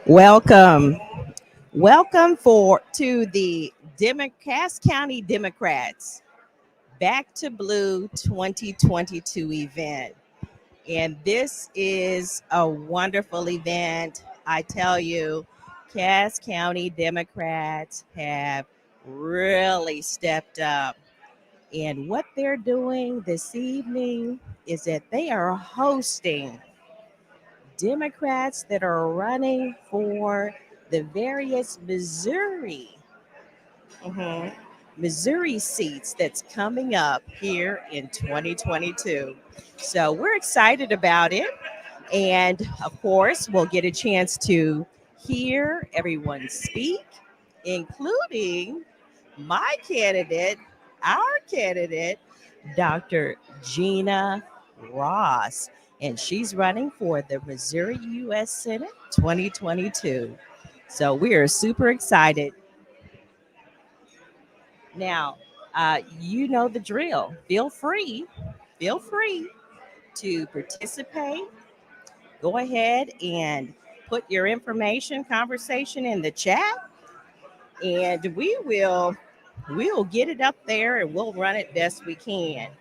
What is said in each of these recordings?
Welcome. Welcome to the Cass County Democrats Back to Blue 2022 event. And this is a wonderful event. I tell you, Cass County Democrats have really stepped up. And what they're doing this evening is that they are hosting Democrats that are running for the various mhm, Missouri seats that's coming up here in 2022. So we're excited about it. And of course, we'll get a chance to hear everyone speak, including my candidate, our candidate, Dr. Gina Ross. And she's running for the Missouri U.S. Senate 2022. So we are super excited. Now, you know the drill. Feel free to participate. Go ahead and put your information, conversation in the chat, and we'll get it up there and we'll run it best we can.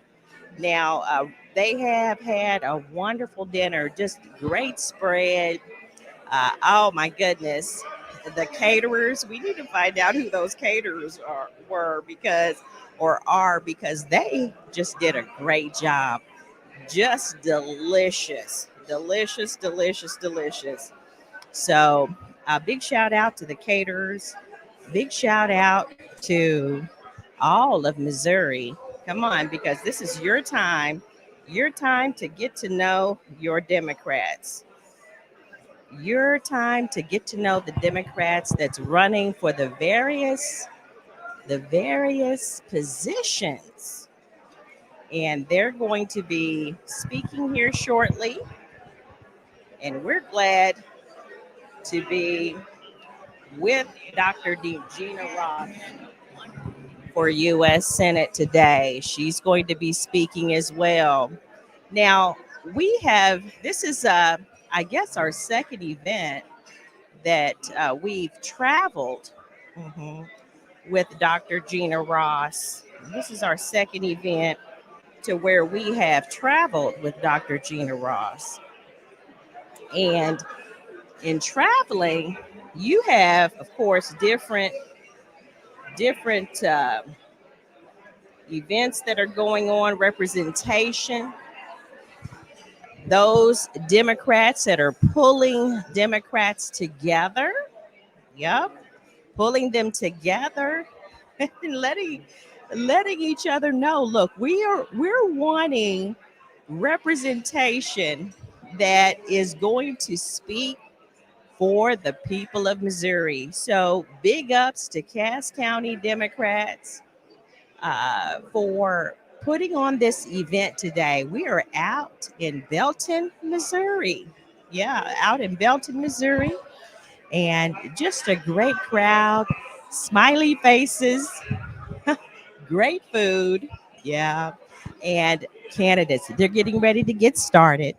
Now, they have had a wonderful dinner, just great spread. Oh my goodness, the caterers. We need to find out who those caterers are because they just did a great job. Just delicious, delicious, delicious, delicious. So, a big shout out to the caterers. Big shout out to all of Missouri. Come on, because this is your time to get to know your Democrats. Your time to get to know the Democrats that's running for the various positions. And they're going to be speaking here shortly. And we're glad to be with Dr. Gina Ross for U.S. Senate today. She's going to be speaking as well. Now, this is, I guess, our second event that we've traveled mhm, with Dr. Gina Ross. This is our second event to where we have traveled with Dr. Gina Ross. And in traveling, you have, of course, different events that are going on, representation. Those Democrats that are pulling Democrats together. Yep, pulling them together and letting each other know. Look, we're wanting representation that is going to speak for the people of Missouri. So big ups to Cass County Democrats for putting on this event today. We are out in Belton, Missouri. Yeah, out in Belton, Missouri. And just a great crowd, smiley faces, great food. Yeah. And candidates, they're getting ready to get started.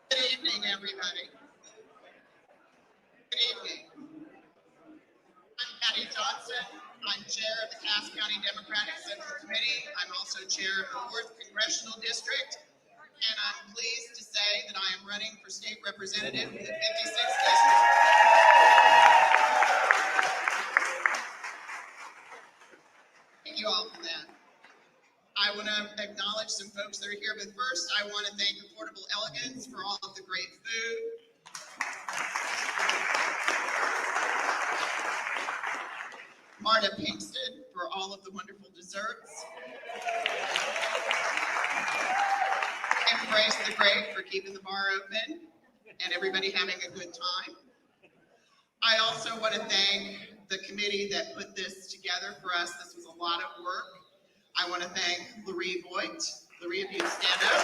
Good evening, everybody. Good evening. I'm Patty Johnson. I'm chair of the Cass County Democratic Central Committee. I'm also chair of the 4th Congressional District. And I'm pleased to say that I am running for state representative in the 56th District. Thank you all for that. I want to acknowledge some folks that are here, but first I want to thank Affordable Elegance for all of the great food. Marta Pinkston for all of the wonderful desserts. Embrace the Great for keeping the bar open and everybody having a good time. I also want to thank the committee that put this together for us. This was a lot of work. I want to thank Laree Voigt. Laree, if you stand up.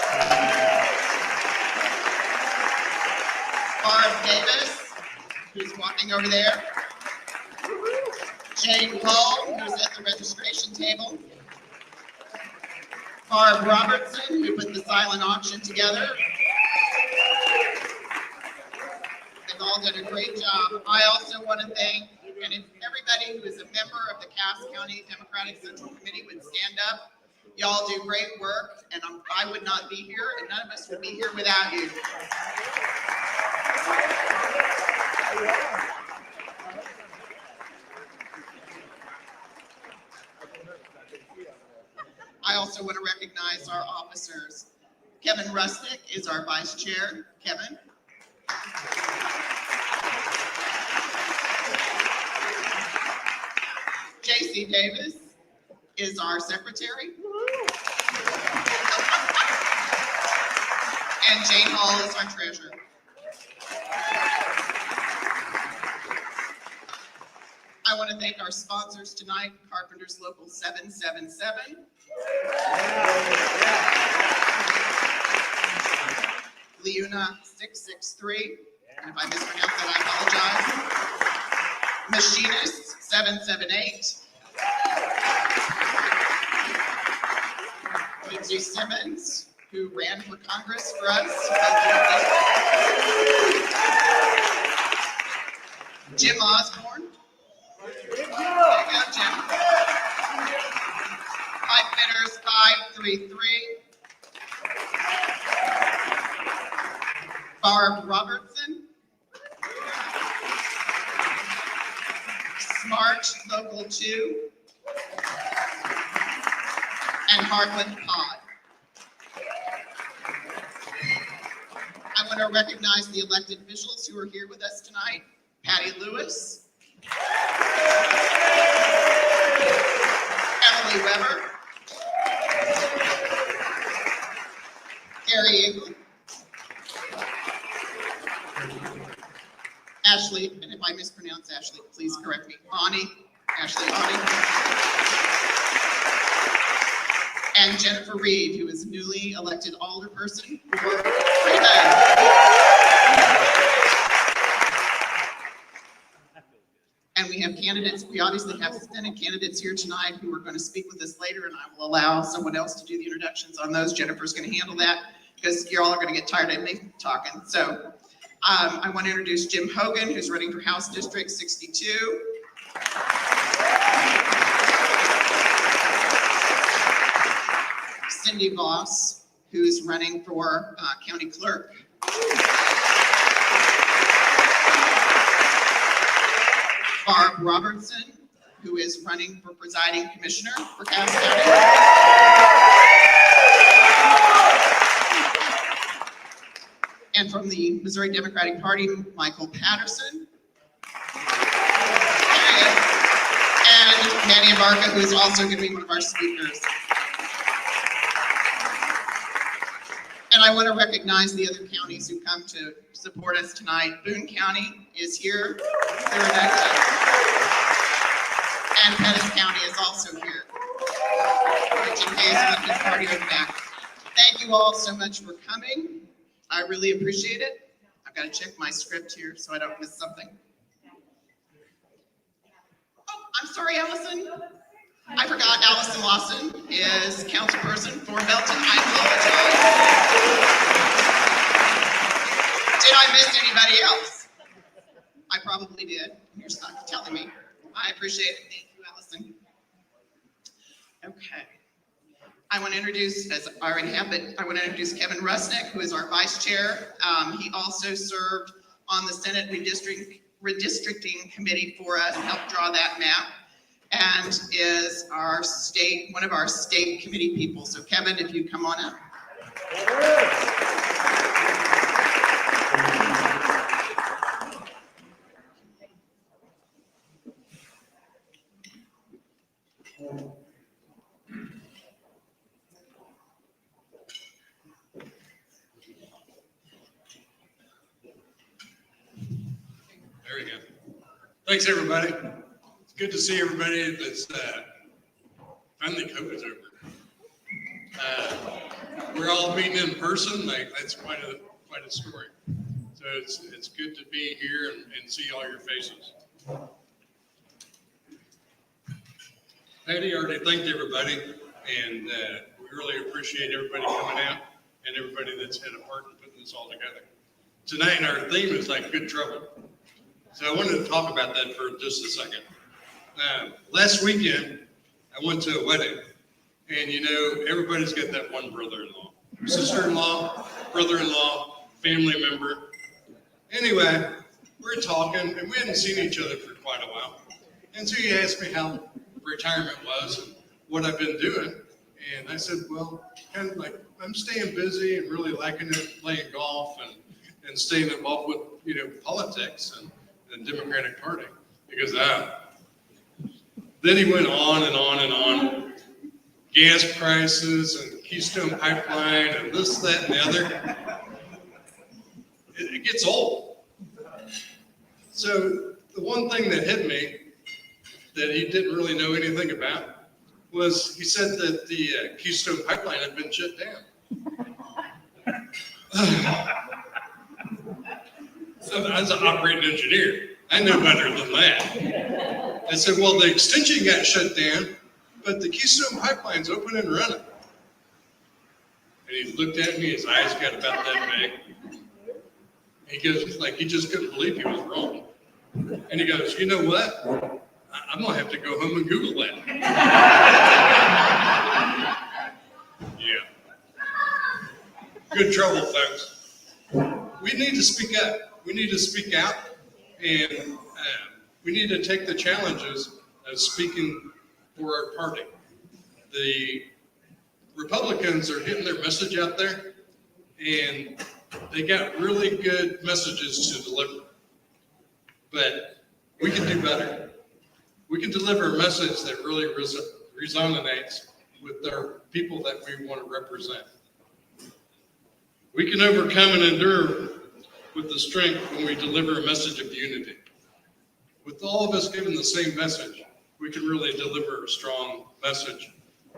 Barb Davis, who's walking over there. Jane Hull, who's at the registration table. Barb Robertson, who put the silent auction together. They've all done a great job. I also want to thank everybody who is a member of the Cass County Democratic Central Committee would stand up. Y'all do great work, and I would not be here, and none of us would be here without you. I also want to recognize our officers. Kevin Rustick is our vice chair. Kevin. JC Davis is our secretary. And Jane Hall is our treasurer. I want to thank our sponsors tonight, Carpenters Local 777. Leuna 663. And if I mispronounce that, I apologize. Machinist 778. Lindsay Simmons, who ran for Congress for us. Jim Osborne. There you go, Jim. Pipe fitters 533. Barb Robertson. Smart Local 2. And Hartland Pod. I want to recognize the elected officials who are here with us tonight. Patty Lewis. Emily Weber. Gary Engel. Ashley, and if I mispronounce Ashley, please correct me. Ashley Ani. And Jennifer Reed, who is newly elected alderperson for Freeman. And we have candidates, we obviously have Senate candidates here tonight who are going to speak with us later, and I will allow someone else to do the introductions on those. Jennifer's going to handle that because you all are going to get tired of me talking. So I want to introduce Jim Hogan, who's running for House District 62. Cindy Voss, who's running for county clerk. Barb Robertson, who is running for presiding commissioner for Cass County. And from the Missouri Democratic Party, Michael Patterson. And Manny Abarca, who is also going to be one of our speakers. And I want to recognize the other counties who come to support us tonight. Boone County is here. And Pettis County is also here. Party over back. Thank you all so much for coming. I really appreciate it. I've got to check my script here so I don't miss something. Oh, I'm sorry, Allison. I forgot Allison Lawson is councilperson for Belton. I apologize. Did I miss anybody else? I probably did. You're not telling me. I appreciate it. Thank you, Allison. Okay. I want to introduce, as I already have, but I want to introduce Kevin Rusnick, who is our vice chair. He also served on the Senate redistricting committee for us, helped draw that map, and is our one of our state committee people. So Kevin, if you come on up. There we go. Thanks, everybody. It's good to see everybody that's finally COVID's over. We're all meeting in person. That's quite a story. So it's good to be here and see all your faces. Patty already thanked everybody, and we really appreciate everybody coming out and everybody that's had a part in putting this all together. Tonight, our theme is like good trouble. So I wanted to talk about that for just a second. Last weekend, I went to a wedding, and everybody's got that one brother-in-law, sister-in-law, brother-in-law, family member. Anyway, we're talking, and we hadn't seen each other for quite a while. And so he asked me how retirement was and what I've been doing. And I said, well, kind of like I'm staying busy and really liking it, playing golf and staying involved with, politics and the Democratic Party. Because then he went on and on and on. Gas prices and Keystone Pipeline and this, that, and the other. It gets old. So the one thing that hit me that he didn't really know anything about was he said that the Keystone Pipeline had been shut down. So as an operating engineer, I know better than that. I said, well, the extension got shut down, but the Keystone Pipeline's open and running. And he looked at me, his eyes got about that big. He goes, like, he just couldn't believe he was wrong. And he goes, you know what? I'm going to have to go home and Google that. Yeah. Good trouble, folks. We need to speak up. We need to speak out. And we need to take the challenges of speaking for our party. The Republicans are getting their message out there, and they got really good messages to deliver. But we can do better. We can deliver a message that really resonates with our people that we want to represent. We can overcome and endure with the strength when we deliver a message of unity. With all of us giving the same message, we can really deliver a strong message.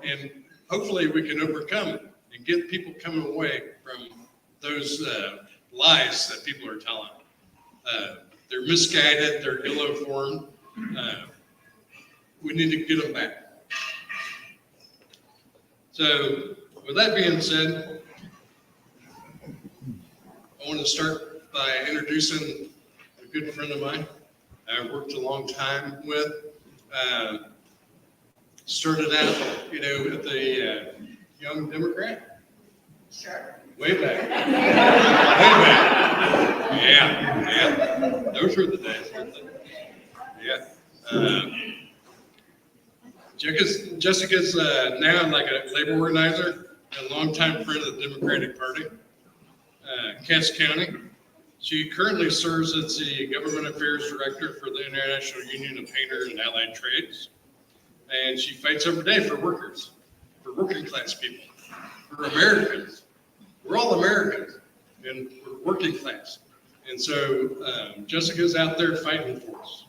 And hopefully we can overcome it and get people coming away from those lies that people are telling. They're misguided, they're ill-informed. We need to get them back. So with that being said, I want to start by introducing a good friend of mine I worked a long time with. Started out, at the Young Democrat. Sure. Way back. Way back. Yeah. Those were the days. Yeah. Jessica's now like a labor organizer, a longtime friend of the Democratic Party, Cass County. She currently serves as the Government Affairs Director for the International Union of Painters and Allied Trades. And she fights every day for workers, for working class people, for Americans. We're all Americans, and we're working class. And so Jessica's out there fighting for us.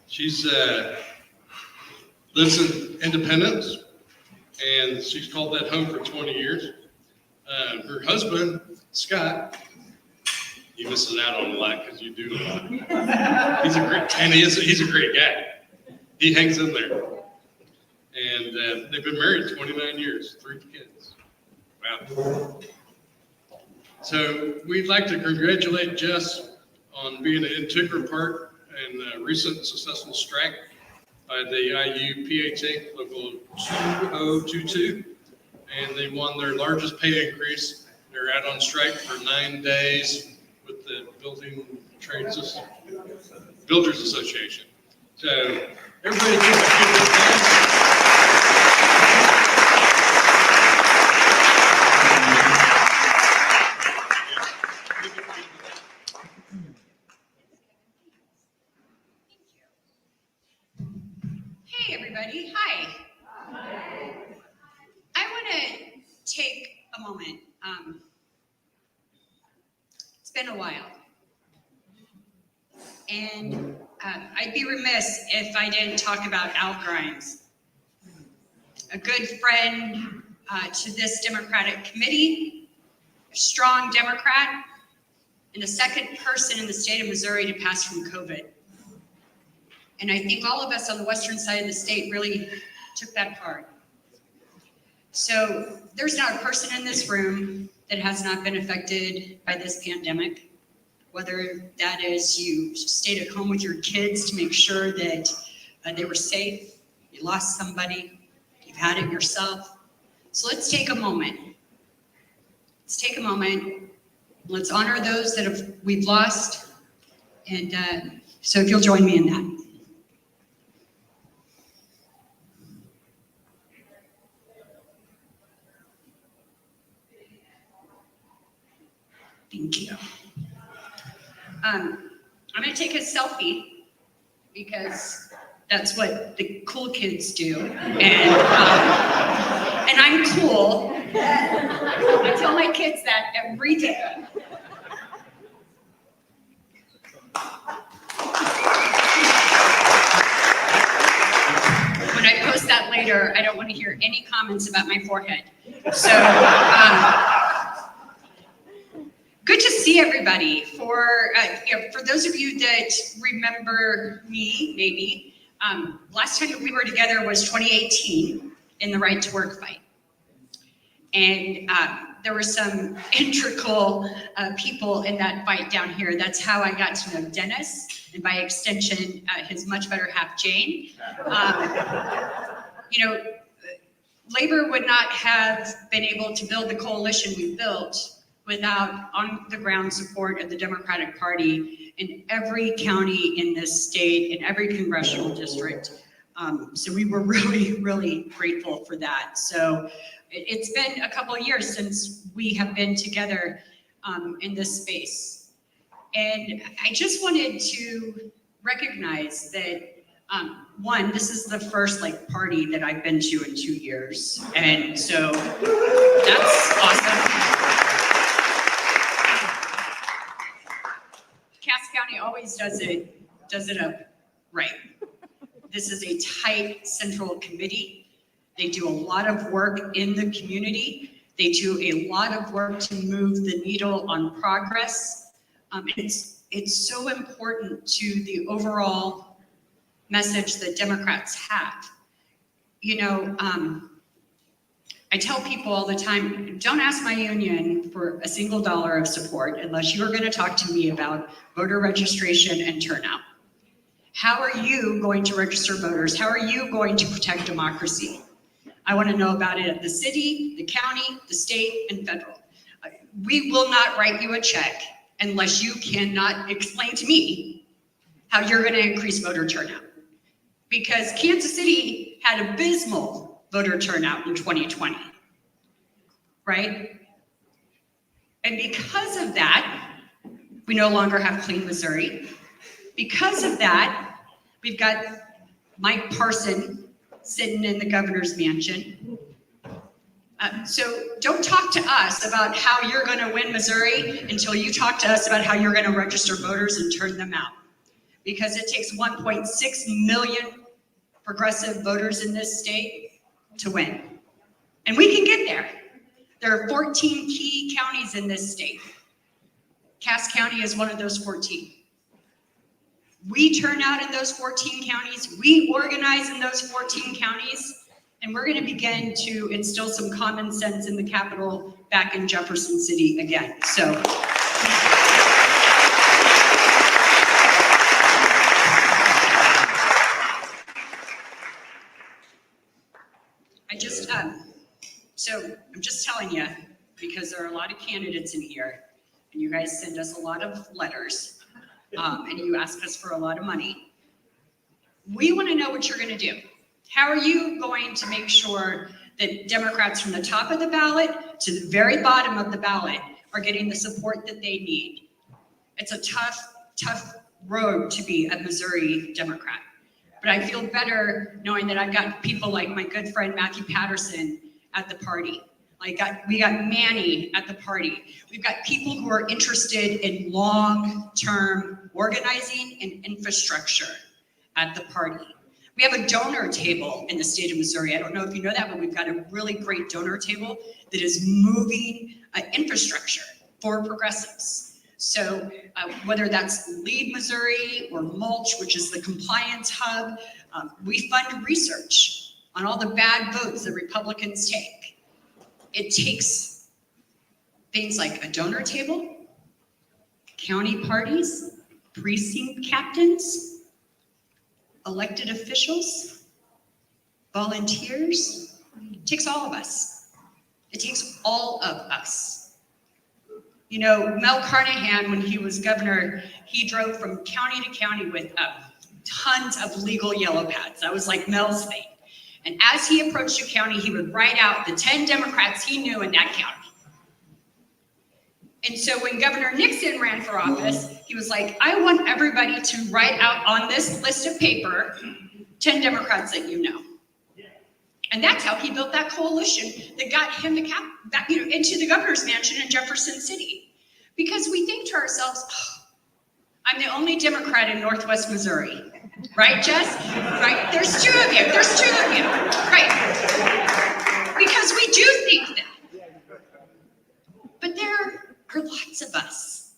She's lives in Independence, and she's called that home for 20 years. Her husband, Scott, he misses out on a lot because you do a lot. He's a great guy. He hangs in there. And they've been married 29 years, 3 kids. Wow. So we'd like to congratulate Jess on being an integral part in a recent successful strike by the IU-PHA Local 2022. And they won their largest pay increase. They're out on strike for 9 days with the Builders Association. So everybody give a good hand. Hey, everybody. Hi. I want to take a moment. It's been a while. And I'd be remiss if I didn't talk about Al Grimes, a good friend to this Democratic committee, a strong Democrat, and the second person in the state of Missouri to pass from COVID. And I think all of us on the western side of the state really took that hard. So there's not a person in this room that has not been affected by this pandemic, whether that is you stayed at home with your kids to make sure that they were safe, you lost somebody, you've had it yourself. So let's take a moment. Let's honor those that we've lost. And so if you'll join me in that. Thank you. I'm going to take a selfie because that's what the cool kids do. And I'm cool. I tell my kids that every day. When I post that later, I don't want to hear any comments about my forehead. So, good to see everybody. For those of you that remember me, maybe, last time that we were together was 2018 in the right to work fight. And there were some integral people in that fight down here. That's how I got to know Dennis, and by extension, his much better half, Jane. You know, Labor would not have been able to build the coalition we built without on-the-ground support of the Democratic Party in every county in this state, in every congressional district. So we were really, really grateful for that. So it's been a couple of years since we have been together in this space. And I just wanted to recognize that, one, this is the first party that I've been to in 2 years. And so that's awesome. Cass County always does it up right. This is a tight central committee. They do a lot of work in the community. They do a lot of work to move the needle on progress. It's so important to the overall message that Democrats have. You know, I tell people all the time, don't ask my union for a single dollar of support unless you're going to talk to me about voter registration and turnout. How are you going to register voters? How are you going to protect democracy? I want to know about it at the city, the county, the state, and federal. We will not write you a check unless you cannot explain to me how you're going to increase voter turnout. Because Kansas City had abysmal voter turnout in 2020, right? And because of that, we no longer have Clean Missouri. Because of that, we've got Mike Parson sitting in the governor's mansion. So don't talk to us about how you're going to win Missouri until you talk to us about how you're going to register voters and turn them out. Because it takes 1.6 million progressive voters in this state to win. And we can get there. There are 14 key counties in this state. Cass County is one of those 14. We turn out in those 14 counties, we organize in those 14 counties, and we're going to begin to instill some common sense in the Capitol back in Jefferson City again. So I'm just telling you, because there are a lot of candidates in here, and you guys send us a lot of letters, and you ask us for a lot of money. We want to know what you're going to do. How are you going to make sure that Democrats from the top of the ballot to the very bottom of the ballot are getting the support that they need? It's a tough road to be a Missouri Democrat. But I feel better knowing that I've got people like my good friend Matthew Patterson at the party. We got Manny at the party. We've got people who are interested in long-term organizing and infrastructure at the party. We have a donor table in the state of Missouri. I don't know if you know that, but we've got a really great donor table that is moving infrastructure for progressives. So whether that's Lead Missouri or Mulch, which is the compliance hub, we fund research on all the bad votes that Republicans take. It takes things like a donor table, county parties, precinct captains, elected officials, volunteers. It takes all of us. It takes all of us. You know, Mel Carnahan, when he was governor, he drove from county to county with tons of legal yellow pads. That was like Mel's thing. And as he approached a county, he would write out the 10 Democrats he knew in that county. And so when Governor Nixon ran for office, he was like, I want everybody to write out on this list of paper 10 Democrats that you know. And that's how he built that coalition that got him into the governor's mansion in Jefferson City. Because we think to ourselves, oh, I'm the only Democrat in Northwest Missouri. Right, Jess? Right? There's two of you. Right. Because we do think that. But there are lots of us.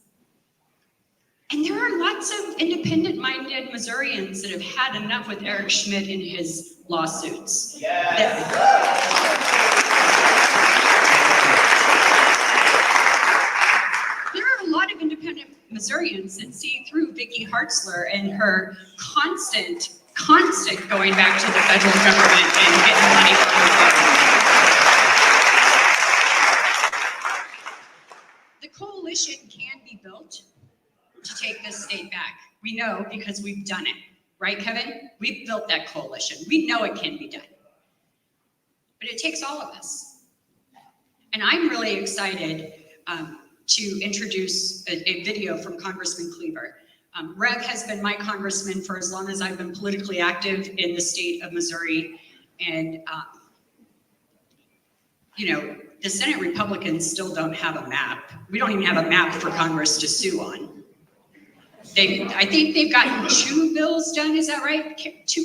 And there are lots of independent-minded Missourians that have had enough with Eric Schmidt and his lawsuits. Yes. Missourians that see through Vicki Hartzler and her constant going back to the federal government and getting money from the government. The coalition can be built to take this state back. We know because we've done it. Right, Kevin? We've built that coalition. We know it can be done. But it takes all of us. And I'm really excited to introduce a video from Congressman Cleaver. Rev has been my congressman for as long as I've been politically active in the state of Missouri. And, you know, the Senate Republicans still don't have a map. We don't even have a map for Congress to sue on. I think they've gotten 2 bills done, is that right?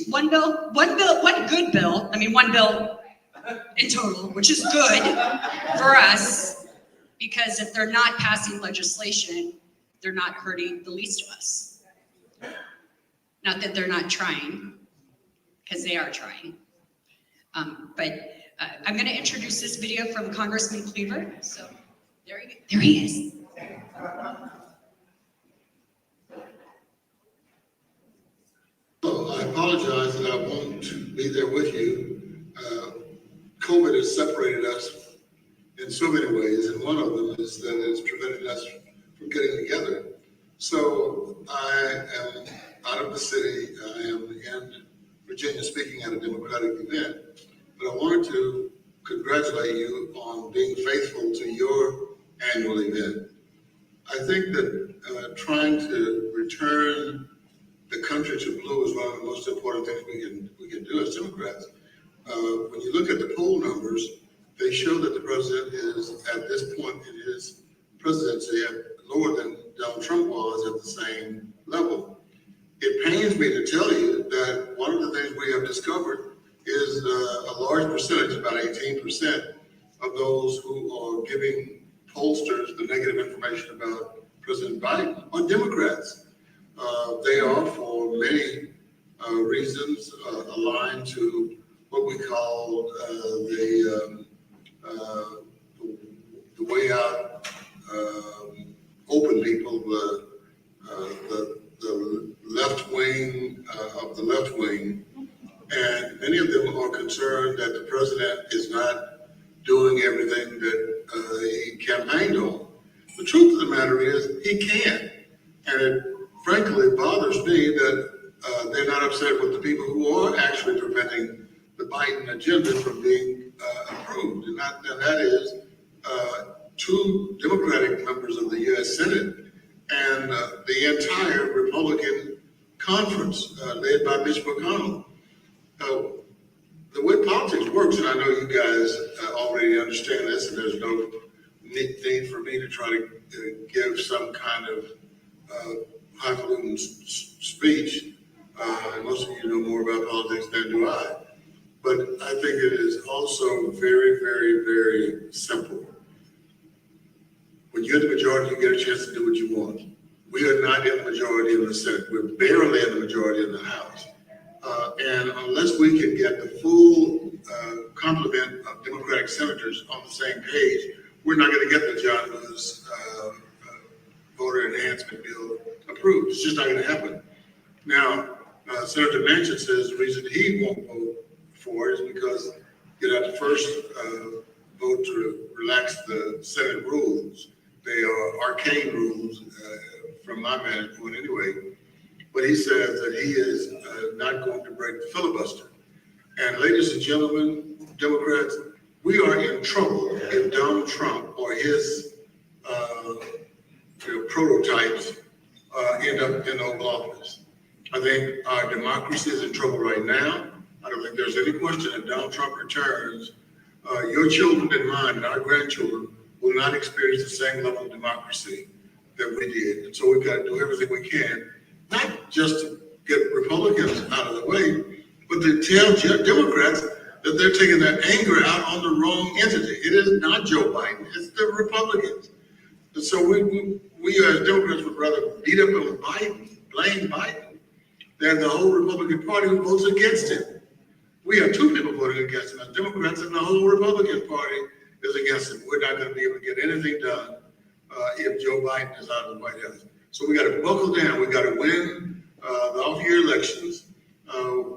One good bill. I mean, 1 bill in total, which is good for us, because if they're not passing legislation, they're not hurting the least of us. Not that they're not trying, because they are trying. But I'm going to introduce this video from Congressman Cleaver. So there he is. So I apologize that I won't be there with you. COVID has separated us in so many ways, and one of them is that it's prevented us from getting together. So I am out of the city. I am in Virginia speaking at a Democratic event, but I wanted to congratulate you on being faithful to your annual event. I think that trying to return the country to blue is one of the most important things we can do as Democrats. When you look at the poll numbers, they show that the president is at this point in his presidency lower than Donald Trump was at the same level. It pains me to tell you that one of the things we have discovered is a large percentage, about 18% of those who are giving pollsters the negative information about President Biden are Democrats. They are, for many reasons, aligned to what we call the way out, open people, the left wing of the left wing, and many of them are concerned that the president is not doing everything that he campaigned on. The truth of the matter is he can, and it frankly bothers me that they're not upset with the people who are actually preventing the Biden agenda from being approved, and that is 2 Democratic members of the U.S. Senate and the entire Republican conference led by Mitch McConnell. The way politics works, and I know you guys already understand this, and there's no need for me to try to give some kind of highfalutin speech. And most of you know more about politics than do I. But I think it is also very, very, very simple. When you're in the majority, you get a chance to do what you want. We are not in the majority in the Senate. We're barely in the majority in the House. And unless we can get the full complement of Democratic senators on the same page, we're not going to get the John Lewis voter enhancement bill approved. It's just not going to happen. Now, Senator Manchin says the reason he won't vote for it is because you have to first vote to relax the Senate rules. They are arcane rules from my vantage point anyway. But he says that he is not going to break the filibuster. And ladies and gentlemen, Democrats, we are in trouble if Donald Trump or his prototypes end up in the Oval Office. I think our democracy is in trouble right now. I don't think there's any question that Donald Trump returns. Your children and mine and our grandchildren will not experience the same level of democracy that we did. And so we've got to do everything we can, not just to get Republicans out of the way, but to tell Democrats that they're taking their anger out on the wrong entity. It is not Joe Biden, it's the Republicans. And so we as Democrats would rather beat up on Biden, blame Biden, than the whole Republican Party who votes against him. We have 2 people voting against him as Democrats, and the whole Republican Party is against him. We're not going to be able to get anything done if Joe Biden is out of the White House. So we got to buckle down. We got to win the off-year elections.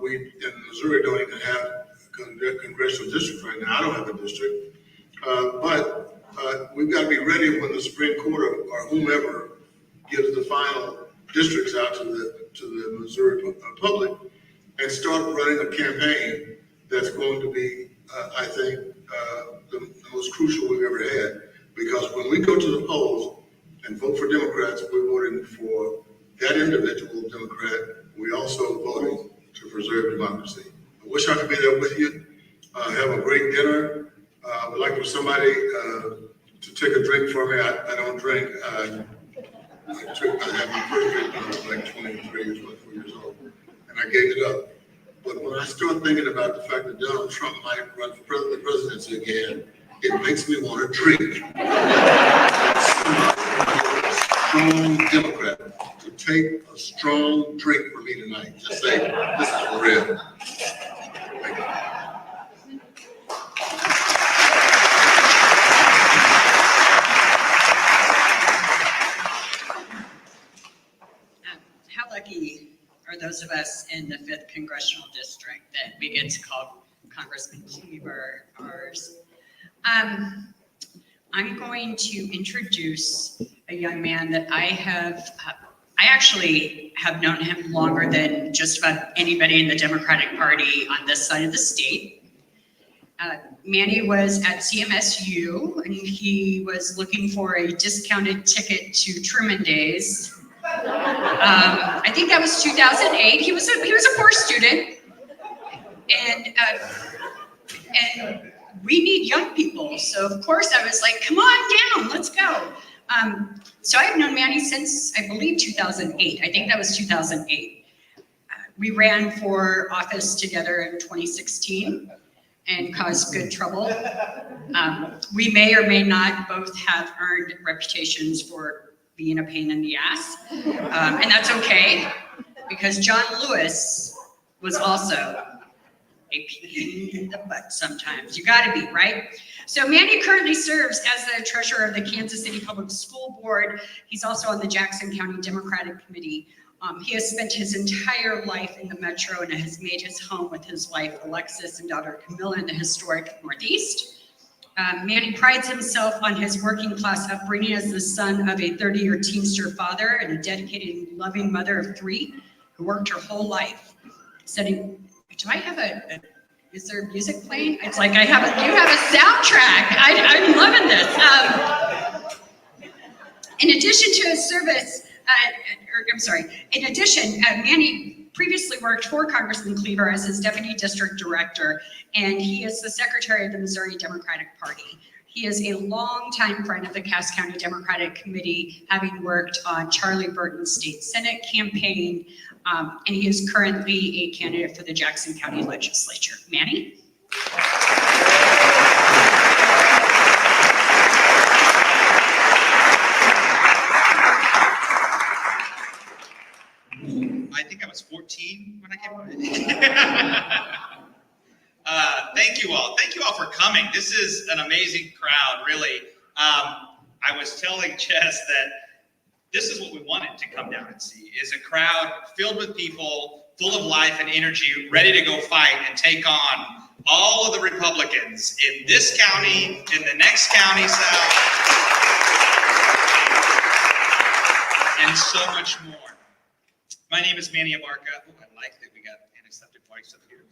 We in Missouri don't even have a congressional district right now. I don't have a district, but we've got to be ready when the Supreme Court or whomever gives the final districts out to the Missouri public, and start running a campaign that's going to be, I think, the most crucial we've ever had. Because when we go to the polls and vote for Democrats, we're voting for that individual Democrat. We also voting to preserve democracy. I wish I could be there with you. Have a great dinner. I would like for somebody to take a drink for me. I don't drink. I had my first drink when I was like 23 or 24 years old, and I gave it up. But when I start thinking about the fact that Donald Trump might run for the presidency again, it makes me want to drink. Strong Democrat to take a strong drink for me tonight. Just say, this is for real. Thank you. How lucky are those of us in the 5th Congressional District that we get to call Congressman Cleaver ours. I'm going to introduce a young man that I actually have known him longer than just about anybody in the Democratic Party on this side of the state. Manny was at CMSU, and he was looking for a discounted ticket to Truman Days. I think that was 2008. He was a poor student, and we need young people. So of course I was like, come on down, let's go. So I've known Manny since, I believe, 2008. I think that was 2008. We ran for office together in 2016 and caused good trouble. We may or may not both have earned reputations for being a pain in the ass. And that's okay, because John Lewis was also a pain in the butt sometimes. You gotta be, right? So Manny currently serves as the treasurer of the Kansas City Public School Board. He's also on the Jackson County Democratic Committee. He has spent his entire life in the Metro and has made his home with his wife, Alexis, and daughter, Camilla, in the historic Northeast. Manny prides himself on his working class upbringing as the son of a 30-year Teamster father and a dedicated and loving mother of 3 who worked her whole life setting. Do I have is there music playing? It's like you have a soundtrack. I'm loving this. In addition to his service, Manny previously worked for Congressman Cleaver as his deputy district director, and he is the secretary of the Missouri Democratic Party. He is a longtime friend of the Cass County Democratic Committee, having worked on Charlie Burton's state Senate campaign, and he is currently a candidate for the Jackson County Legislature. Manny? I think I was 14 when I came on. Thank you all. Thank you all for coming. This is an amazing crowd, really. I was telling Chess that this is what we wanted to come down and see, is a crowd filled with people, full of life and energy, ready to go fight and take on all of the Republicans in this county, in the next county south, and so much more. My name is Manny Abarca. Oh, I like that we got an accepted voice up here.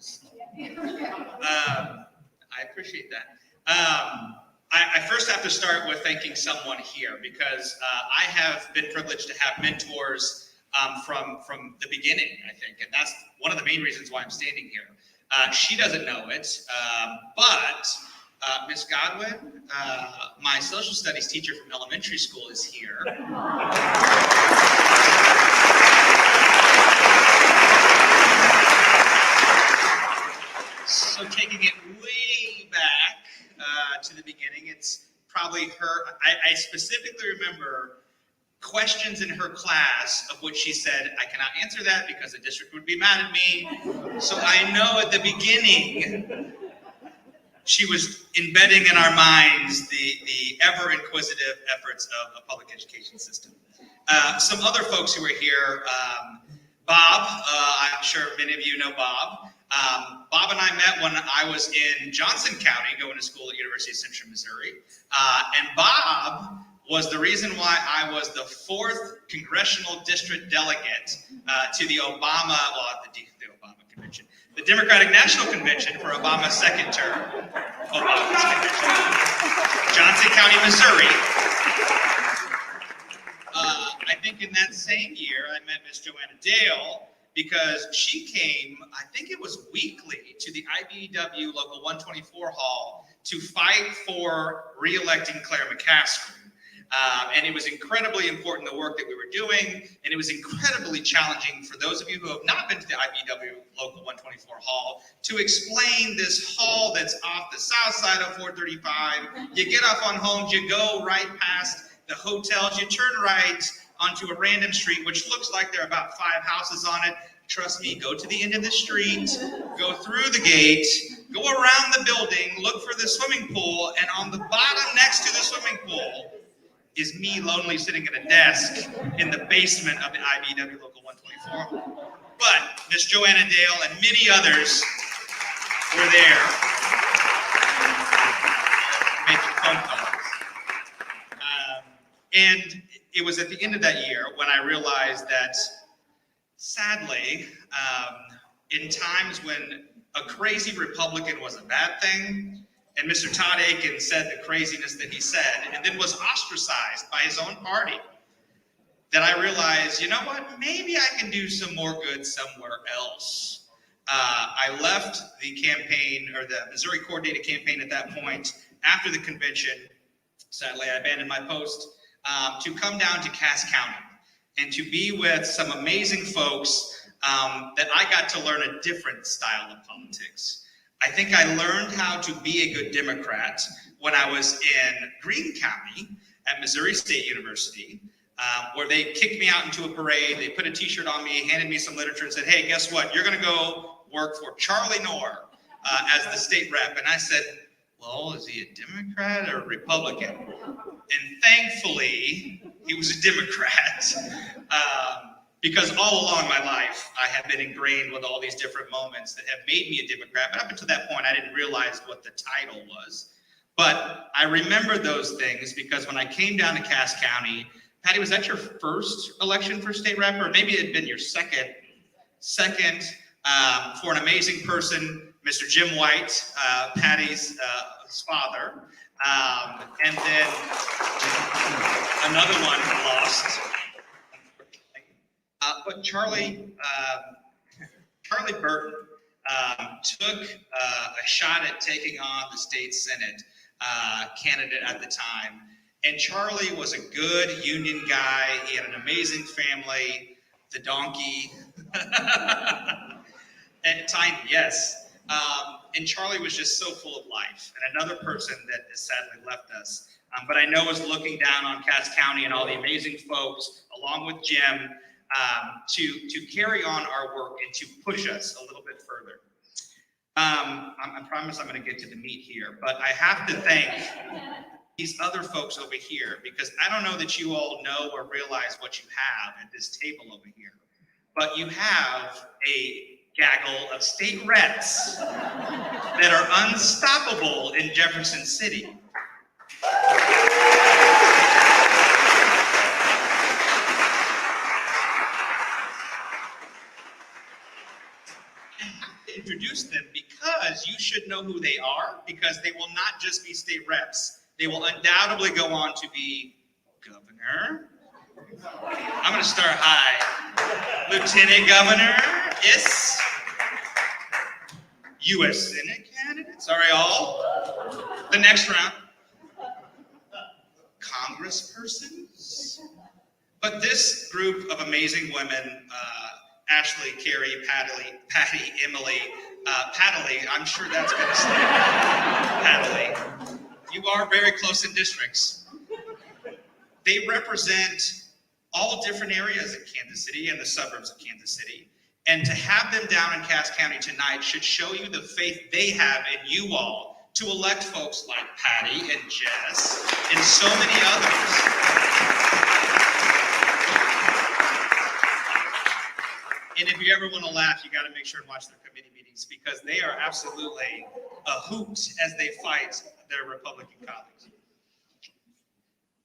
I appreciate that. I first have to start with thanking someone here, because I have been privileged to have mentors from the beginning, I think, and that's one of the main reasons why I'm standing here. She doesn't know it, but Miss Godwin, my social studies teacher from elementary school, is here. So taking it way back to the beginning, it's probably her. I specifically remember questions in her class of which she said, I cannot answer that because the district would be mad at me. So I know at the beginning, she was embedding in our minds the ever inquisitive efforts of a public education system. Some other folks who are here, Bob, I'm sure many of you know Bob. Bob and I met when I was in Johnson County going to school at University of Central Missouri. And Bob was the reason why I was the 4th congressional district delegate to the Obama convention, the Democratic National Convention for Obama's second term. Obama's convention. Johnson County, Missouri. I think in that same year, I met Miss Joanna Dale because she came, I think it was weekly, to the IBEW Local 124 Hall to fight for re-electing Claire McCaskey. And it was incredibly important, the work that we were doing, and it was incredibly challenging for those of you who have not been to the IBEW Local 124 Hall to explain this hall that's off the south side of 435. You get off on Holmes, you go right past the hotels, you turn right onto a random street, which looks like there are about 5 houses on it. Trust me, go to the end of the street, go through the gate, go around the building, look for the swimming pool, and on the bottom next to the swimming pool is me lonely sitting at a desk in the basement of the IBEW Local 124. But Miss Joanna Dale and many others were there making phone calls. And it was at the end of that year when I realized that, sadly, in times when a crazy Republican was a bad thing, and Mr. Todd Aiken said the craziness that he said, and then was ostracized by his own party, that I realized, you know what, maybe I can do some more good somewhere else. I left the campaign, or the Missouri coordinated campaign at that point, after the convention. Sadly, I abandoned my post to come down to Cass County and to be with some amazing folks that I got to learn a different style of politics. I think I learned how to be a good Democrat when I was in Greene County at Missouri State University, where they kicked me out into a parade. They put a t-shirt on me, handed me some literature and said, hey, guess what? You're gonna go work for Charlie Knorr as the state rep. And I said, well, is he a Democrat or a Republican? And thankfully, he was a Democrat. Because all along my life, I have been ingrained with all these different moments that have made me a Democrat. But up until that point, I didn't realize what the title was. But I remember those things because when I came down to Cass County, Patty, was that your first election for state rep? Or maybe it had been your second, for an amazing person, Mr. Jim White, Patty's father. And then another one lost. But Charlie Burton took a shot at taking on the state Senate candidate at the time. And Charlie was a good union guy. He had an amazing family, the donkey. And Tiny, yes. And Charlie was just so full of life. And another person that has sadly left us. But I know is looking down on Cass County and all the amazing folks, along with Jim, to carry on our work and to push us a little bit further. I promise I'm going to get to the meat here, but I have to thank these other folks over here, because I don't know that you all know or realize what you have at this table over here, but you have a gaggle of state reps that are unstoppable in Jefferson City. Introduce them because you should know who they are, because they will not just be state reps. They will undoubtedly go on to be governor. I'm going to start high. Lieutenant governor, yes. U.S. Senate candidate, sorry all. The next round. Congresspersons. But this group of amazing women, Ashley, Carrie, Patty, Emily, Paddley, I'm sure that's going to stay. Paddley. You are very close in districts. They represent all different areas in Kansas City and the suburbs of Kansas City. And to have them down in Cass County tonight should show you the faith they have in you all to elect folks like Patty and Jess and so many others. And if you ever want to laugh, you got to make sure and watch their committee meetings because they are absolutely a hoot as they fight their Republican colleagues.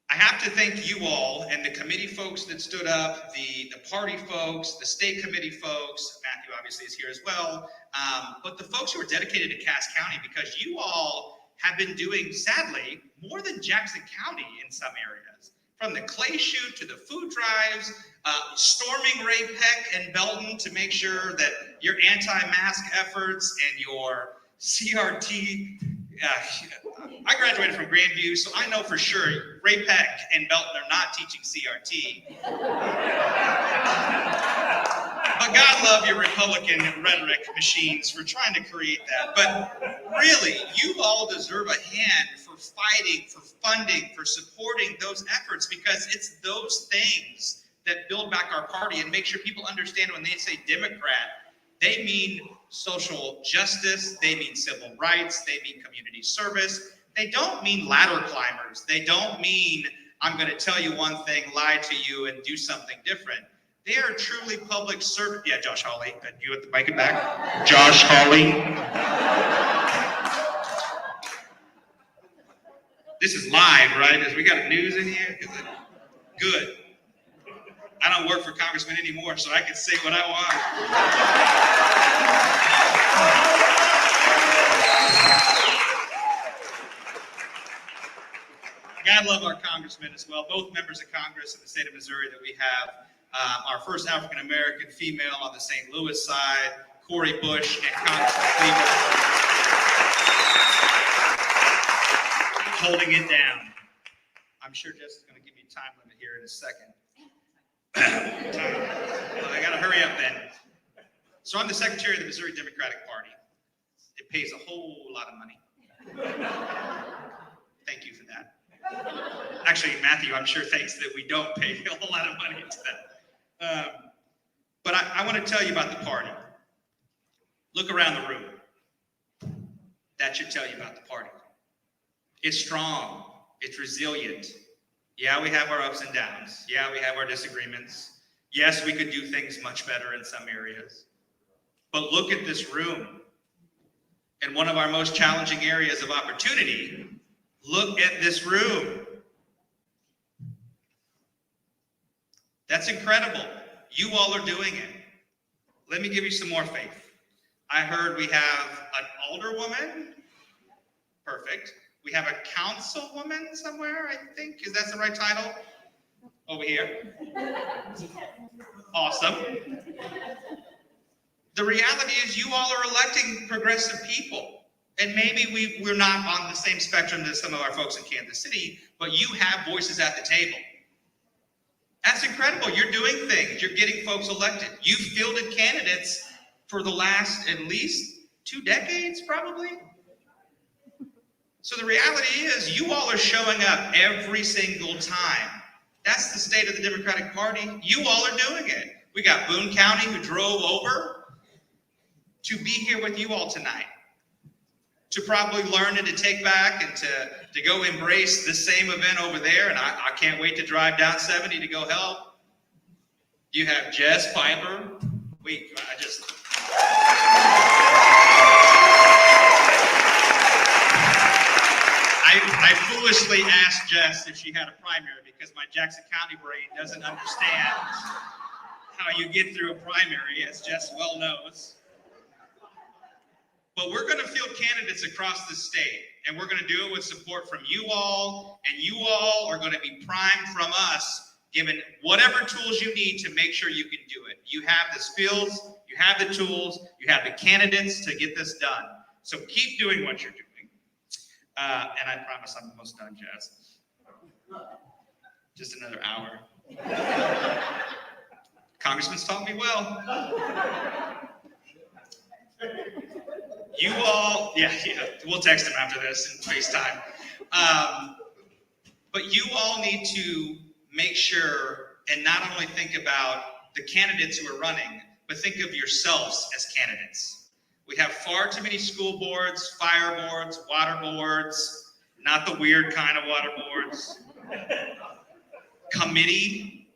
I have to thank you all and the committee folks that stood up, the party folks, the state committee folks. Matthew obviously is here as well. But the folks who are dedicated to Cass County, because you all have been doing, sadly, more than Jackson County in some areas. From the clay shoot to the food drives, storming Ray Peck and Belton to make sure that your anti-mask efforts and your CRT. I graduated from Grandview, so I know for sure Ray Peck and Belton are not teaching CRT. But God love your Republican rhetoric machines for trying to create that. But really, you all deserve a hand for fighting, for funding, for supporting those efforts, because it's those things that build back our party and make sure people understand when they say Democrat, they mean social justice, they mean civil rights, they mean community service. They don't mean ladder climbers. They don't mean I'm going to tell you one thing, lie to you, and do something different. They are truly public servant. Yeah, Josh Hawley, you at the mic and back. Josh Hawley. This is live, right? We got news in here? Good. I don't work for congressmen anymore, so I can say what I want. God love our congressmen as well, both members of Congress in the state of Missouri that we have. Our first African-American female on the St. Louis side, Cori Bush and Congressman Cleaver, holding it down. I'm sure Jess is going to give me a time limit here in a second. Well, I got to hurry up then. So I'm the secretary of the Missouri Democratic Party. It pays a whole lot of money. Thank you for that. Actually, Matthew, I'm sure thinks that we don't pay a whole lot of money to that. But I want to tell you about the party. Look around the room. That should tell you about the party. It's strong. It's resilient. Yeah, we have our ups and downs. Yeah, we have our disagreements. Yes, we could do things much better in some areas. But look at this room. In one of our most challenging areas of opportunity, look at this room. That's incredible. You all are doing it. Let me give you some more faith. I heard we have an alderwoman. Perfect. We have a councilwoman somewhere, I think. Is that the right title? Over here. Awesome. The reality is you all are electing progressive people. And maybe we're not on the same spectrum as some of our folks in Kansas City, but you have voices at the table. That's incredible. You're doing things. You're getting folks elected. You've fielded candidates for the last at least 2 decades, probably. So the reality is you all are showing up every single time. That's the state of the Democratic Party. You all are doing it. We got Boone County who drove over to be here with you all tonight, to probably learn and to take back and to go embrace the same event over there. And I can't wait to drive down 70 to go help. You have Jess Piper. I foolishly asked Jess if she had a primary because my Jackson County brain doesn't understand how you get through a primary, as Jess well knows. But we're going to field candidates across the state, and we're going to do it with support from you all, and you all are going to be primed from us, given whatever tools you need to make sure you can do it. You have the skills, you have the tools, you have the candidates to get this done. So keep doing what you're doing. And I promise I'm almost done, Jess. Just another hour. Congressman's taught me well. You all, yeah, we'll text him after this and FaceTime. But you all need to make sure and not only think about the candidates who are running, but think of yourselves as candidates. We have far too many school boards, fire boards, water boards, not the weird kind of water boards, committee,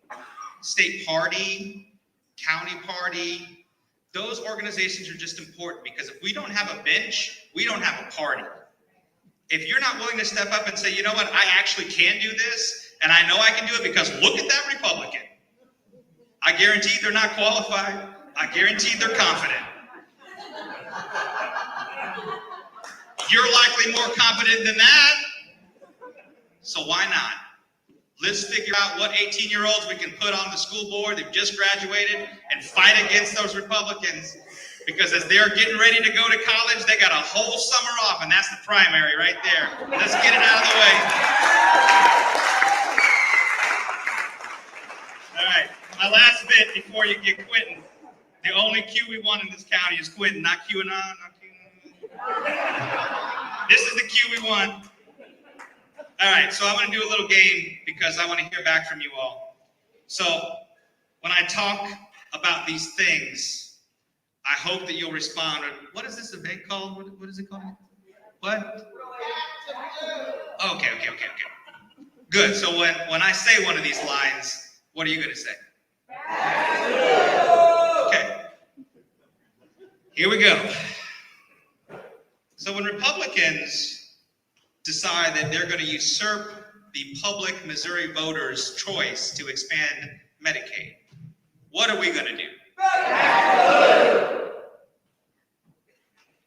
state party, county party. Those organizations are just important because if we don't have a bench, we don't have a party. If you're not willing to step up and say, you know what, I actually can do this, and I know I can do it because look at that Republican. I guarantee they're not qualified. I guarantee they're confident. You're likely more competent than that. So why not? Let's figure out what 18-year-olds we can put on the school board. They've just graduated and fight against those Republicans. Because as they're getting ready to go to college, they got a whole summer off, and that's the primary right there. Let's get it out of the way. All right, my last bit before you get quitting. The only Q we want in this county is quitting, not QAnon, not QAnon. This is the Q we want. All right, so I'm going to do a little game because I want to hear back from you all. So when I talk about these things, I hope that you'll respond. What is this event called? What is it called? What? Okay. Good. So when I say one of these lines, what are you going to say? Okay. Here we go. So when Republicans decide that they're going to usurp the public Missouri voters' choice to expand Medicaid, what are we going to do?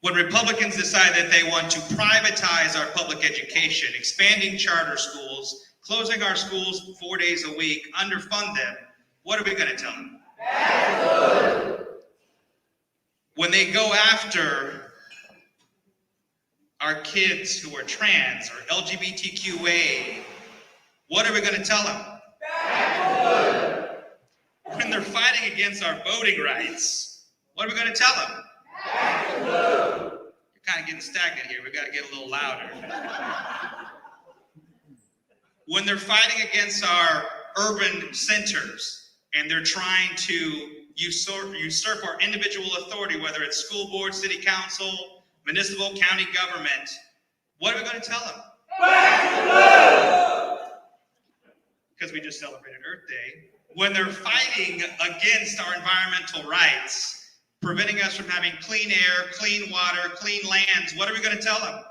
When Republicans decide that they want to privatize our public education, expanding charter schools, closing our schools 4 days a week, underfund them, what are we going to tell them? When they go after our kids who are trans or LGBTQA, what are we going to tell them? When they're fighting against our voting rights, what are we going to tell them? You're kind of getting stagnant here. We've got to get a little louder. When they're fighting against our urban centers and they're trying to usurp our individual authority, whether it's school board, city council, municipal, county government, what are we going to tell them? Because we just celebrated Earth Day. When they're fighting against our environmental rights, preventing us from having clean air, clean water, clean lands, what are we going to tell them?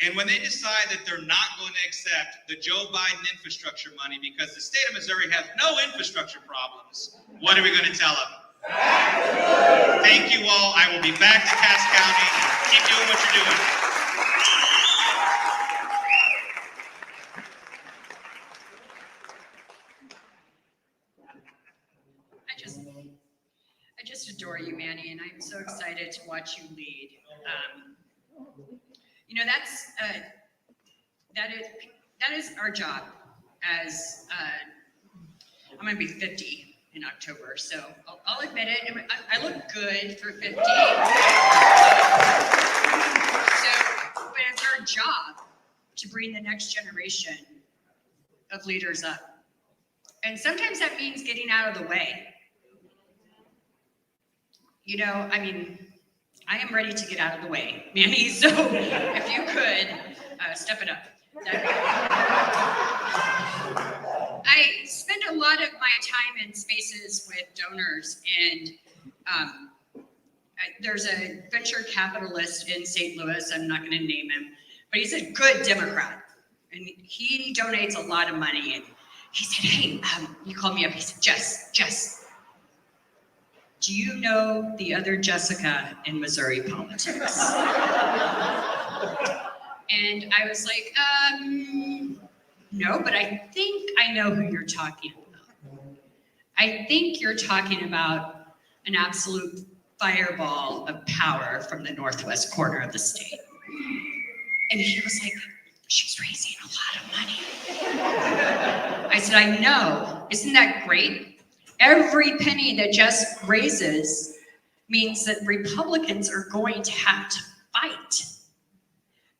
And when they decide that they're not going to accept the Joe Biden infrastructure money because the state of Missouri has no infrastructure problems, what are we going to tell them? Thank you all. I will be back to Cass County. Keep doing what you're doing. I just adore you, Manny, and I'm so excited to watch you lead. You know, that is our job as I'm going to be 50 in October, so I'll admit it. I look good for 50. But it's our job to bring the next generation of leaders up. And sometimes that means getting out of the way. You know, I mean, I am ready to get out of the way, Manny, so if you could, step it up. I spend a lot of my time in spaces with donors, and there's a venture capitalist in St. Louis, I'm not going to name him, but he's a good Democrat, and he donates a lot of money, and he said, hey, he called me up, he said, Jess, do you know the other Jessica in Missouri politics? And I was like, no, but I think I know who you're talking about. I think you're talking about an absolute fireball of power from the northwest corner of the state. And he was like, she's raising a lot of money. I said, I know. Isn't that great? Every penny that Jess raises means that Republicans are going to have to fight.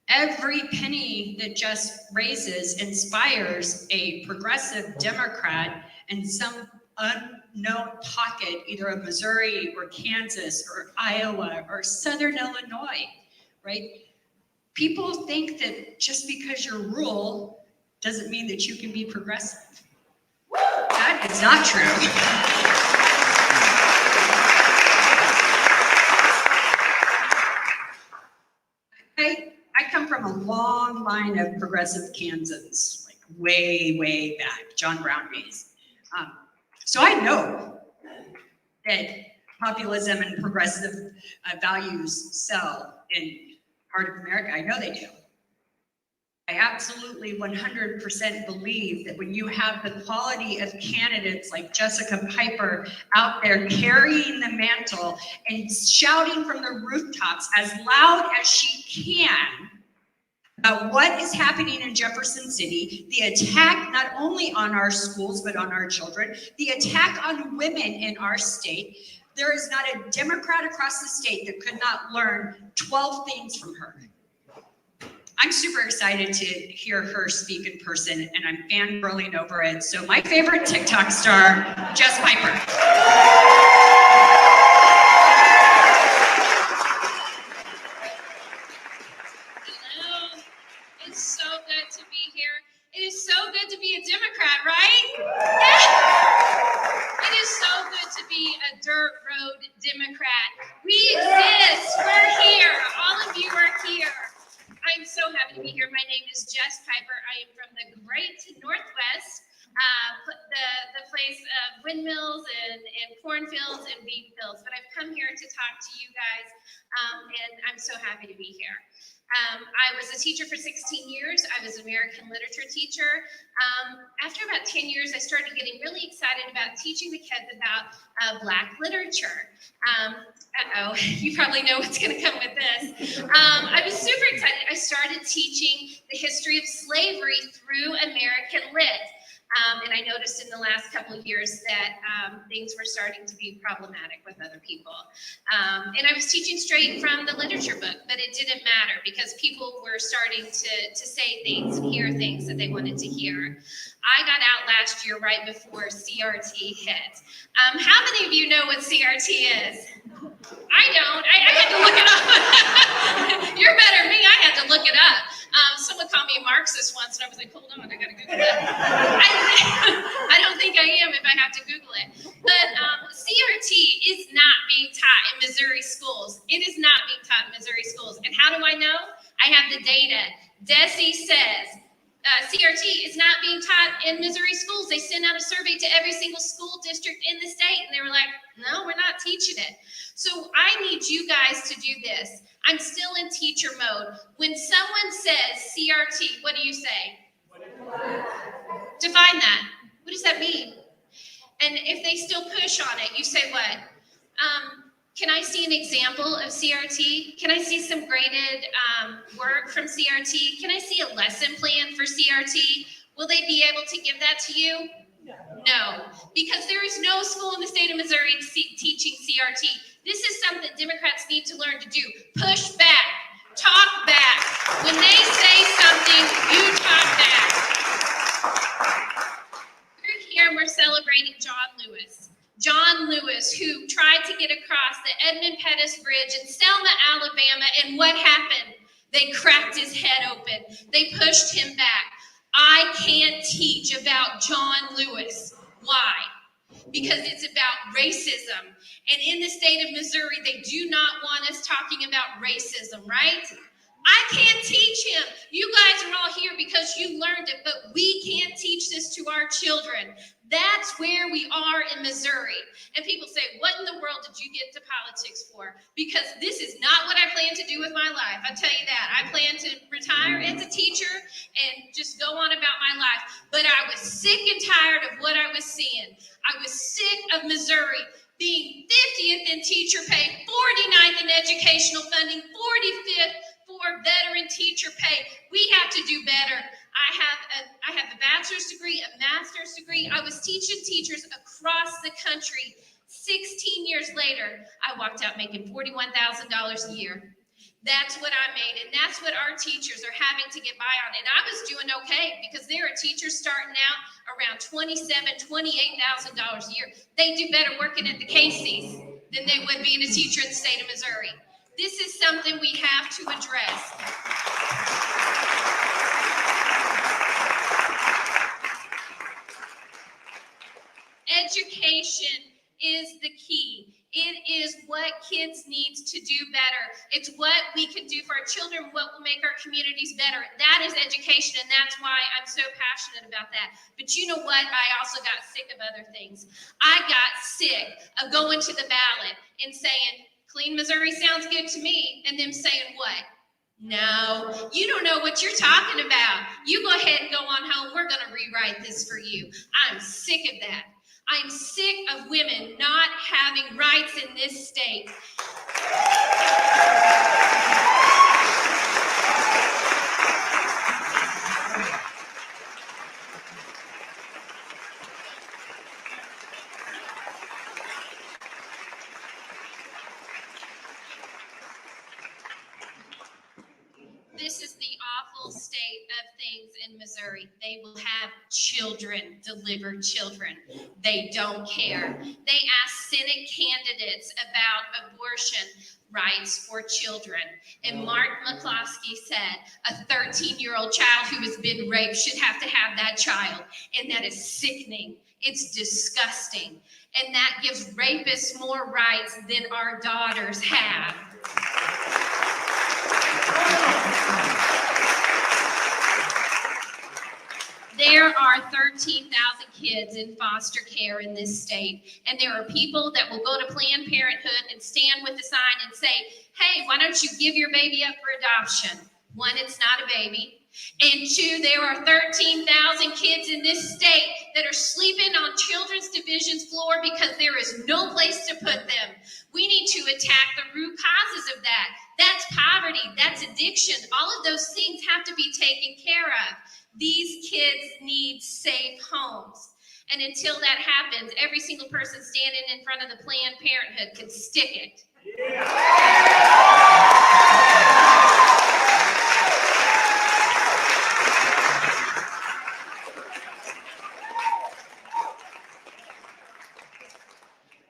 Every penny that Jess raises inspires a progressive Democrat in some unknown pocket, either of Missouri or Kansas or Iowa or Southern Illinois, right? People think that just because you're rural doesn't mean that you can be progressive. That is not true. I come from a long line of progressive Kansans, like way, way back, John Brown days. So I know that populism and progressive values sell in part of America. I know they do. I absolutely 100% believe that when you have the quality of candidates like Jessica Piper out there carrying the mantle and shouting from the rooftops as loud as she can about what is happening in Jefferson City, the attack not only on our schools, but on our children, the attack on women in our state, there is not a Democrat across the state that could not learn 12 things from her. I'm super excited to hear her speak in person, and I'm fangirling over it. So my favorite TikTok star, Jess Piper. Hello. It's so good to be here. It is so good to be a Democrat, right? Yeah. It is so good to be a dirt road Democrat. We exist. We're here. All of you are here. I'm so happy to be here. My name is Jess Piper. I am from the great Northwest, the place of windmills and cornfields and bean fields. But I've come here to talk to you guys, and I'm so happy to be here. I was a teacher for 16 years. I was an American literature teacher. After about 10 years, I started getting really excited about teaching the kids about Black literature. You probably know what's going to come with this. I was super excited. I started teaching the history of slavery through American Lit. And I noticed in the last couple of years that things were starting to be problematic with other people. And I was teaching straight from the literature book, but it didn't matter because people were starting to say things and hear things that they wanted to hear. I got out last year right before CRT hit. How many of you know what CRT is? I don't. I had to look it up. You're better than me. I had to look it up. Someone called me a Marxist once, and I was like, hold on, I got to Google that. I don't think I am if I have to Google it. But CRT is not being taught in Missouri schools. It is not being taught in Missouri schools. And how do I know? I have the data. DESE says CRT is not being taught in Missouri schools. They sent out a survey to every single school district in the state, and they were like, no, we're not teaching it. So I need you guys to do this. I'm still in teacher mode. When someone says CRT, what do you say? Define that. What does that mean? And if they still push on it, you say what? Can I see an example of CRT? Can I see some graded work from CRT? Can I see a lesson plan for CRT? Will they be able to give that to you? No, because there is no school in the state of Missouri teaching CRT. This is something Democrats need to learn to do. Push back, talk back. When they say something, you talk back. We're here and we're celebrating John Lewis. John Lewis, who tried to get across the Edmund Pettus Bridge in Selma, Alabama, and what happened? They cracked his head open. They pushed him back. I can't teach about John Lewis. Why? Because it's about racism. And in the state of Missouri, they do not want us talking about racism, right? I can't teach him. You guys are all here because you learned it, but we can't teach this to our children. That's where we are in Missouri. And people say, what in the world did you get to politics for? Because this is not what I plan to do with my life. I'll tell you that. I plan to retire as a teacher and just go on about my life. But I was sick and tired of what I was seeing. I was sick of Missouri being 50th in teacher pay, 49th in educational funding, 45th for veteran teacher pay. We have to do better. I have a bachelor's degree, a master's degree. I was teaching teachers across the country. 16 years later, I walked out making $41,000 a year. That's what I made, and that's what our teachers are having to get by on. And I was doing okay because there are teachers starting out around $27,000, $28,000 a year. They do better working at the Casey's than they would being a teacher in the state of Missouri. This is something we have to address. education is the key. It is what kids need to do better. It's what we can do for our children, what will make our communities better. That is education, and that's why I'm so passionate about that. But you know what? I also got sick of other things. I got sick of going to the ballot and saying, Clean Missouri sounds good to me, and them saying what? No, you don't know what you're talking about. You go ahead and go on home. We're going to rewrite this for you. I'm sick of that. I'm sick of women not having rights in this state. This is the awful state of things in Missouri. They will have children deliver children. They don't care. They ask Senate candidates about abortion rights for children. And Mark McCloskey said a 13-year-old child who has been raped should have to have that child. And that is sickening. It's disgusting. And that gives rapists more rights than our daughters have. There are 13,000 kids in foster care in this state, and there are people that will go to Planned Parenthood and stand with a sign and say, hey, why don't you give your baby up for adoption? One, it's not a baby. And two, there are 13,000 kids in this state that are sleeping on children's division's floor because there is no place to put them. We need to attack the root causes of that. That's poverty, that's addiction. All of those things have to be taken care of. These kids need safe homes. And until that happens, every single person standing in front of the Planned Parenthood can stick it.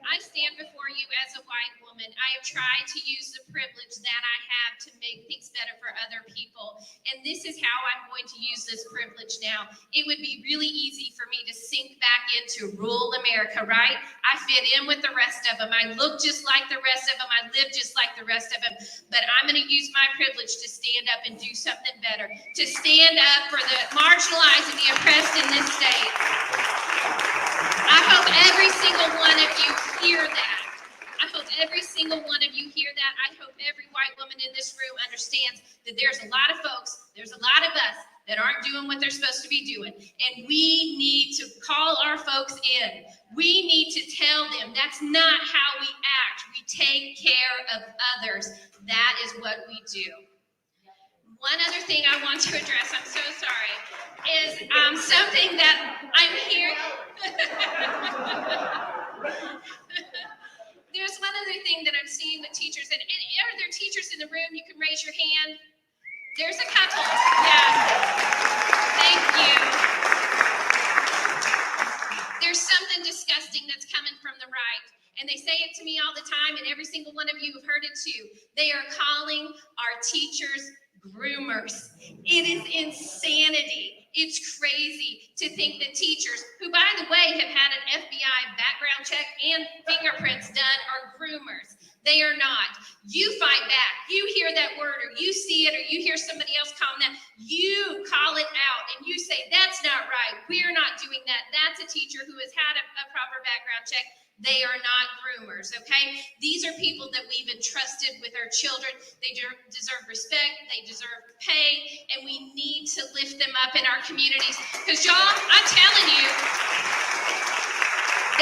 I stand before you as a white woman. I have tried to use the privilege that I have to make things better for other people. And this is how I'm going to use this privilege now. It would be really easy for me to sink back into rural America, right? I fit in with the rest of them. I look just like the rest of them. I live just like the rest of them. But I'm going to use my privilege to stand up and do something better, to stand up for the marginalized and the oppressed in this state. I hope every single one of you hear that. I hope every single one of you hear that. I hope every white woman in this room understands that there's a lot of folks, there's a lot of us that aren't doing what they're supposed to be doing. And we need to call our folks in. We need to tell them that's not how we act. We take care of others. That is what we do. One other thing I want to address, I'm so sorry, is something that I'm hearing. There's one other thing that I'm seeing with teachers, and are there teachers in the room? You can raise your hand. There's a couple. Yeah. Thank you. There's something disgusting that's coming from the right. And they say it to me all the time, and every single one of you have heard it too. They are calling our teachers groomers. It is insanity. It's crazy to think that teachers, who by the way have had an FBI background check and fingerprints done, are groomers. They are not. You fight back. You hear that word, or you see it, or you hear somebody else calling that. You call it out and you say, that's not right. We're not doing that. That's a teacher who has had a proper background check. They are not groomers, okay? These are people that we've entrusted with our children. They deserve respect, they deserve pay, and we need to lift them up in our communities. Because y'all, I'm telling you,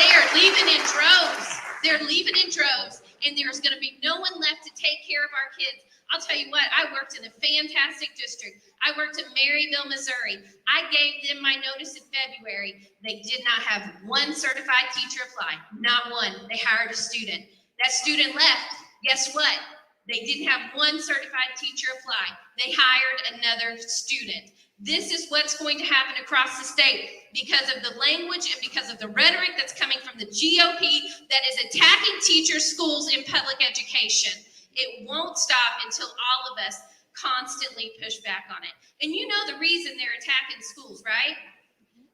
they are leaving in droves. They're leaving in droves, and there's gonna be no one left to take care of our kids. I'll tell you what, I worked in a fantastic district. I worked in Maryville, Missouri. I gave them my notice in February. They did not have one certified teacher apply, not one. They hired a student. That student left. Guess what? They didn't have one certified teacher apply. They hired another student. This is what's going to happen across the state because of the language and because of the rhetoric that's coming from the GOP that is attacking teachers, schools, and public education. It won't stop until all of us constantly push back on it. And you know the reason they're attacking schools, right?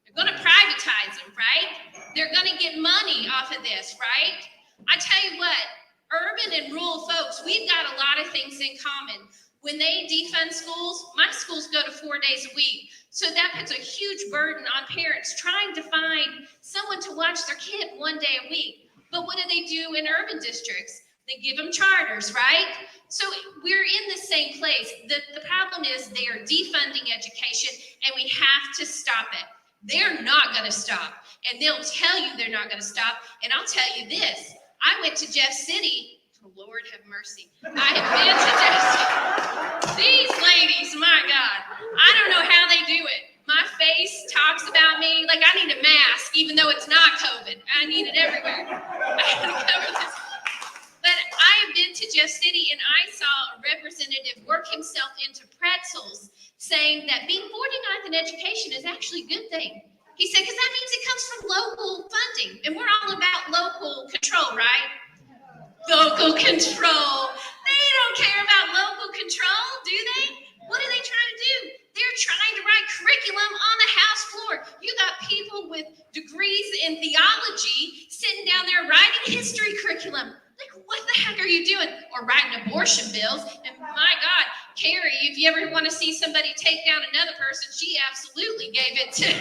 They're going to privatize them, right? They're going to get money off of this, right? I tell you what, urban and rural folks, we've got a lot of things in common. When they defund schools, my schools go to 4 days a week. So that puts a huge burden on parents trying to find someone to watch their kid 1 day a week. But what do they do in urban districts? They give them charters, right? So we're in the same place. The problem is they are defunding education, and we have to stop it. They're not going to stop, and they'll tell you they're not going to stop. And I'll tell you this, I went to Jeff City. Lord have mercy. I have been to Jeff City. These ladies, my God, I don't know how they do it. My face talks about me like I need a mask, even though it's not COVID. I need it everywhere. I had to cover this. But I have been to Jeff City, and I saw a representative work himself into pretzels, saying that being 49th in education is actually a good thing. He said, because that means it comes from local funding, and we're all about local control, right? Local control. They don't care about local control, do they? What are they trying to do? They're trying to write curriculum on the House floor. You got people with degrees in theology sitting down there writing history curriculum. Like, what the heck are you doing? Or writing abortion bills. And my God, Carrie, if you ever want to see somebody take down another person, she absolutely gave it to.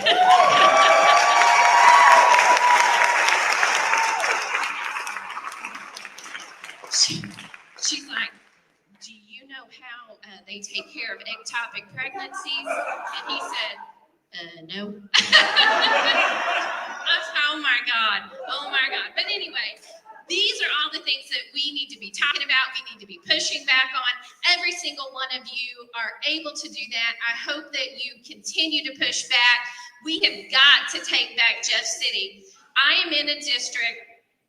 She's like, do you know how they take care of ectopic pregnancies? And he said, no. Oh my God. But anyway, these are all the things that we need to be talking about. We need to be pushing back on. Every single one of you are able to do that. I hope that you continue to push back. We have got to take back Jeff City. I am in a district.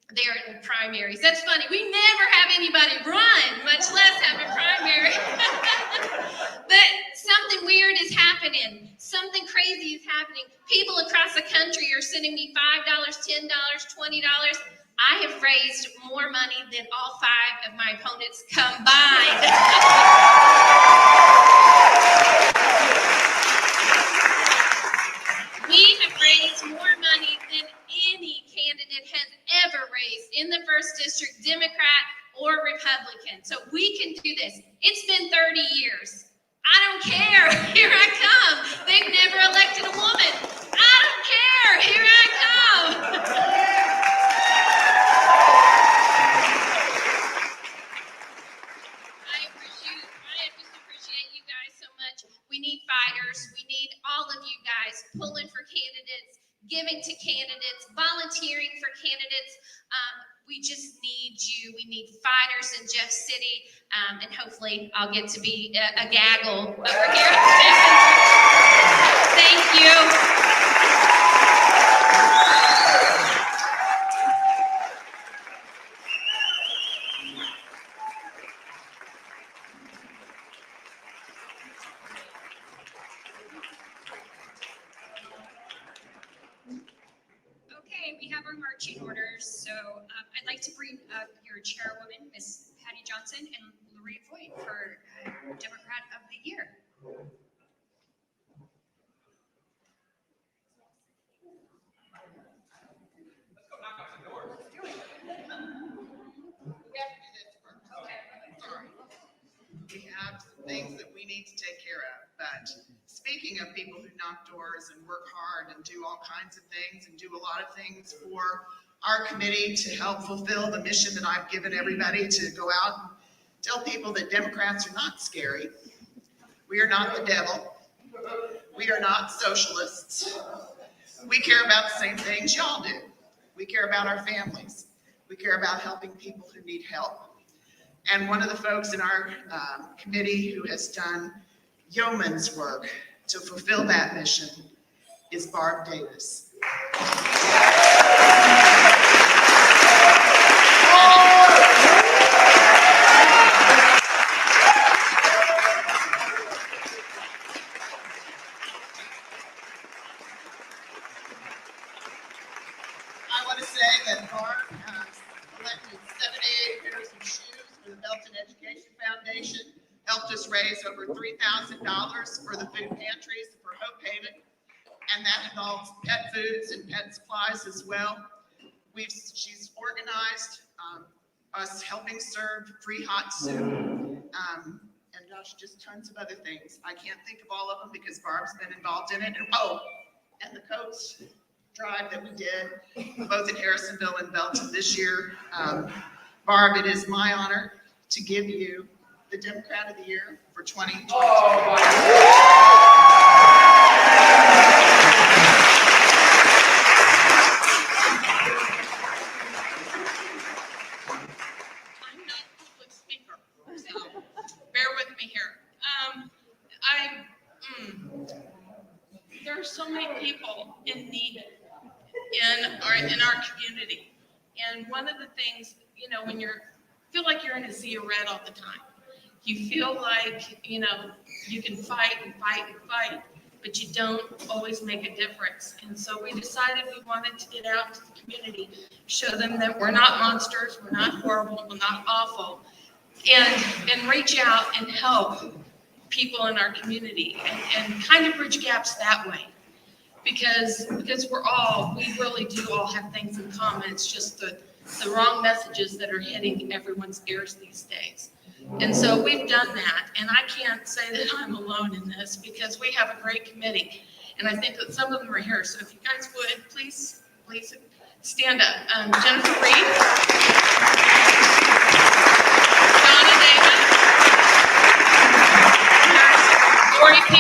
They're in primaries. That's funny. We never have anybody run, much less have a primary. But something weird is happening. Something crazy is happening. People across the country are sending me $5, $10, $20. I have raised more money than all 5 of my opponents combined. We have raised more money than any candidate has ever raised in the 1st District, Democrat or Republican. So we can do this. It's been 30 years. I don't care. Here I come. They've never elected a woman. I don't care. Here I come. I just appreciate you guys so much. We need fighters. We need all of you guys pulling for candidates, giving to candidates, volunteering for candidates. We just need you. We need fighters in Jeff City, and hopefully I'll get to be a gaggle over here. Thank you. Okay, we have our marching orders. So I'd like to bring up your chairwoman, Miss Patty Johnson, and Lorraine Voigt for Democrat of the Year. We have some things that we need to take care of, but speaking of people who knock doors and work hard and do all kinds of things and do a lot of things for our committee to help fulfill the mission that I've given everybody to go out and tell people that Democrats are not scary. We are not the devil. We are not socialists. We care about the same things y'all do. We care about our families. We care about helping people who need help. And one of the folks in our committee who has done yeoman's work to fulfill that mission is Barb Davis. I want to say that Barb has collected 78 pairs of shoes for the Belton Education Foundation, helped us raise over $3,000 for the food pantries for Hope Haven, and and that involves pet foods and pet supplies as well. She's organized us helping serve free hot soup, and gosh, just tons of other things. I can't think of all of them because Barb's been involved in it. And the coats drive that we did, both in Harrisonville and Belton this year. Barb, it is my honor to give you the Democrat of the Year for 2022. I'm not a public speaker, so bear with me here. There are so many people in need in our community. And one of the things, when feel like you're in a sea of red all the time, you feel like, you can fight and fight and fight, but you don't always make a difference. And so we decided we wanted to get out to the community, show them that we're not monsters, we're not horrible, we're not awful, and reach out and help people in our community and kind of bridge gaps that way. Because we really do all have things in common. It's just the wrong messages that are hitting everyone's ears these days. And so we've done that. And I can't say that I'm alone in this because we have a great committee. And I think that some of them are here. So if you guys would, please stand up. Jennifer Reed, Donna Davis, Lori P.